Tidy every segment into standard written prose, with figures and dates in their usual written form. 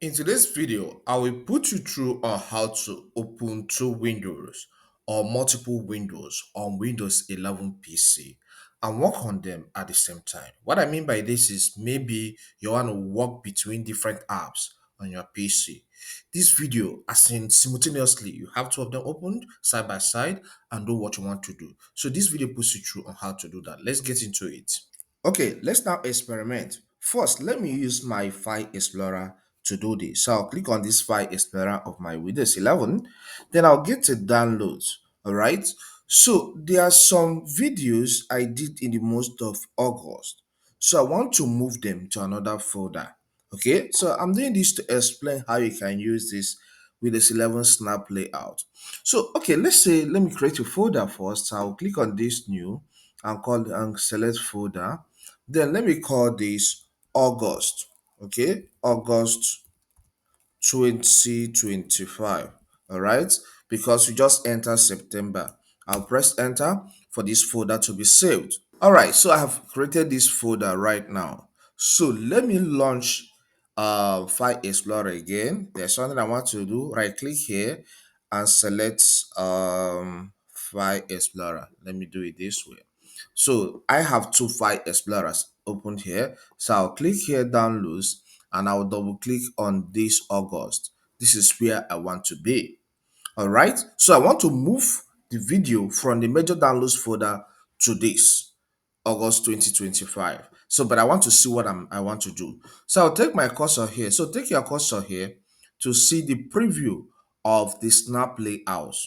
In today's video, I will put you through on how to open two windows or multiple windows on Windows 11 PC and work on them at the same time. What I mean by this is maybe you want to work between different apps on your PC. This video, as in simultaneously, you have two of them opened side by side and do what you want to do. So this video puts you through on how to do that. Let's get into it. Okay, let's now experiment. First, let me use my File Explorer to do this. So I'll click on this File Explorer of my Windows 11. Then I'll get to downloads. All right. So there are some videos I did in the most of August. So I want to move them to another folder. Okay. So I'm doing this to explain how you can use this Windows 11 Snap Layout. So, okay, let's say, let me create a folder first. So I'll click on this new and call and select folder. Then let me call this August. Okay, August 2025. All right, because we just enter September. I'll press enter for this folder to be saved. All right, so I have created this folder right now. So let me launch File Explorer again. There's something I want to do. Right click here and select File Explorer. Let me do it this way. So I have two File Explorers opened here. So I'll click here downloads and I'll double click on this August. This is where I want to be. All right. So I want to move the video from the major downloads folder to this August 2025. So, but I want to see what I want to do. So I'll take my cursor here. So take your cursor here to see the preview of the snap layout.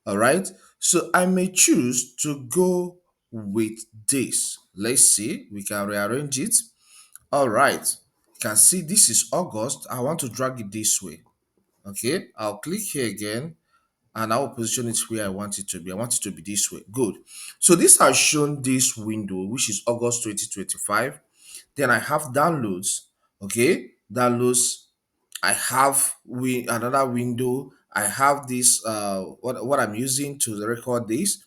All right. So I may choose to go with this. Let's see. We can rearrange it. All right. You can see this is August. I want to drag it this way. Okay. I'll click here again and I will position it where I want it to be. I want it to be this way. Good. So this has shown this window, which is August 2025. Then I have downloads. Okay. Downloads. I have another window. I have this what I'm using to record this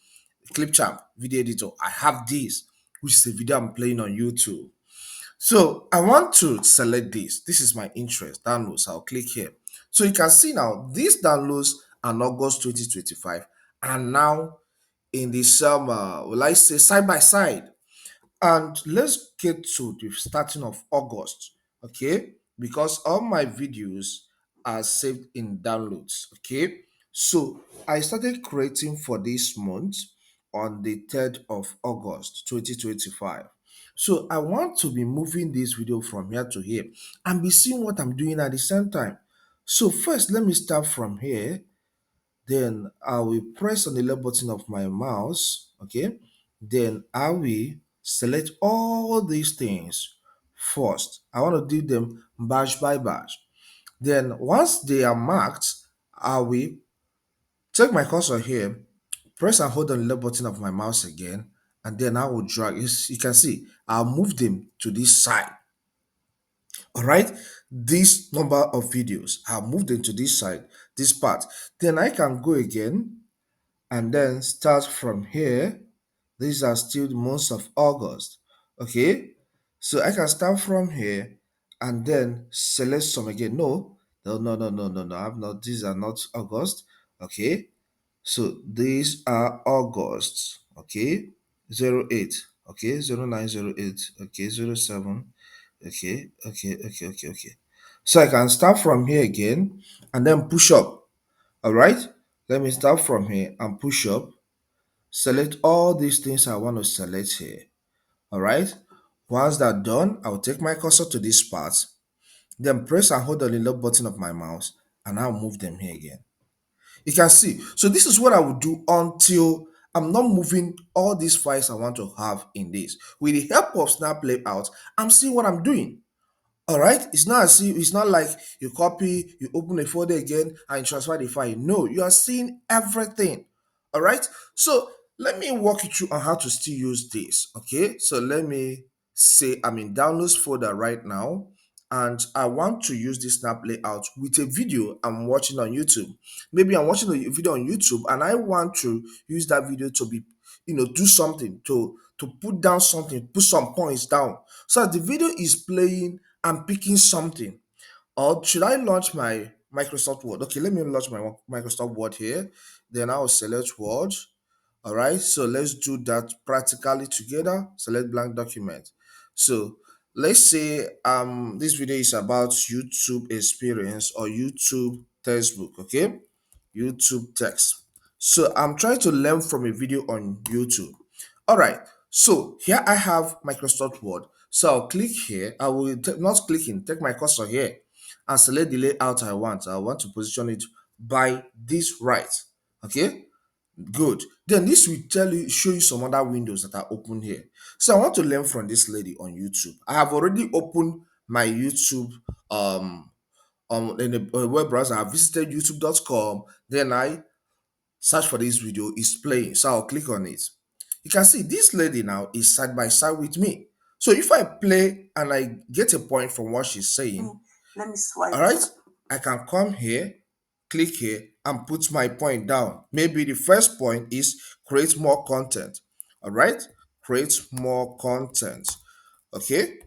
Clipchamp video editor. I have this, which is a video I'm playing on YouTube. So I want to select this. This is my interest, downloads. I'll click here. So you can see now these downloads on August 2025 and now in the summer, will I say side by side. And let's get to the starting of August, okay? Because all my videos are saved in downloads, okay? So I started creating for this month on the 3rd of August 2025. So I want to be moving this video from here to here and be seeing what I'm doing at the same time. So first, let me start from here. Then I will press on the left button of my mouse, okay? Then I will select all these things first. I want to do them batch by batch. Then once they are marked, I will take my cursor here, press and hold on the left button of my mouse again, and then I will drag. You can see I'll move them to this side. All right, this number of videos, I'll move them to this side, this part. Then I can go again and then start from here. These are still the months of August. Okay, so I can start from here and then select some again. No. I'm not. These are not August. Okay, so these are August. Okay, 08. Okay, 0908. Okay, 07. Okay. So I can start from here again and then push up. All right, let me start from here and push up. Select all these things I want to select here. All right. Once that's done, I'll take my cursor to this part, then press and hold on the left button of my mouse, and I'll move them here again. You can see. So this is what I will do until I'm not moving all these files I want to have in this. With the help of Snap Layout, I'm seeing what I'm doing. All right, it's not as if it's not like you copy, you open a folder again, and you transfer the file. No, you are seeing everything. All right, so let me walk you through on how to still use this. Okay, so let me say I'm in downloads folder right now, and I want to use this snap layout with a video I'm watching on YouTube. Maybe I'm watching a video on YouTube, and I want to use that video to be, do something to put down something, put some points down. So as the video is playing, I'm picking something. Or should I launch my Microsoft Word? Okay, let me launch my Microsoft Word here. Then I'll select Word. All right, so let's do that practically together. Select blank document. So let's say this video is about YouTube experience or YouTube textbook. Okay, YouTube text. So I'm trying to learn from a video on YouTube. All right. So here I have Microsoft Word. So I'll click here. I will not click in, take my cursor here and select the layout I want. I want to position it by this right. Okay. Good. Then this will tell you, show you some other windows that are open here. So I want to learn from this lady on YouTube. I have already opened my YouTube in a web browser. I visited youtube.com. Then I search for this video is playing. So I'll click on it. You can see this lady now is side by side with me. So if I play and I get a point from what she's saying, let me swipe. All right, I can come here, click here, and put my point down. Maybe the first point is create more content. All right, create more content. Okay,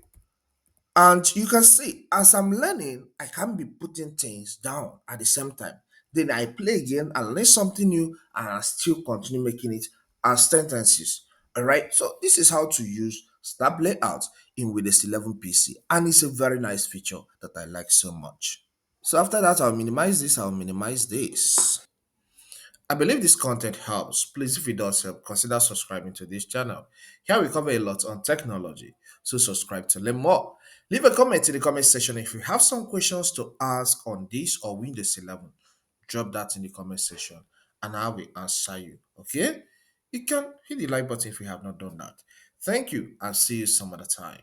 and you can see, as I'm learning, I can be putting things down at the same time. Then I play again and learn something new, and I still continue making it as sentences. All right. So this is how to use Snap Layout in Windows 11 PC, and it's a very nice feature that I like so much. So after that, I'll minimize this. I'll minimize this. I believe this content helps. Please, if it does help, consider subscribing to this channel. Here we cover a lot on technology, so subscribe to learn more. Leave a comment in the comment section if you have some questions to ask on this or Windows 11. Drop that in the comment section and I will answer you. Okay? You can hit the like button if you have not done that. Thank you and see you some other time.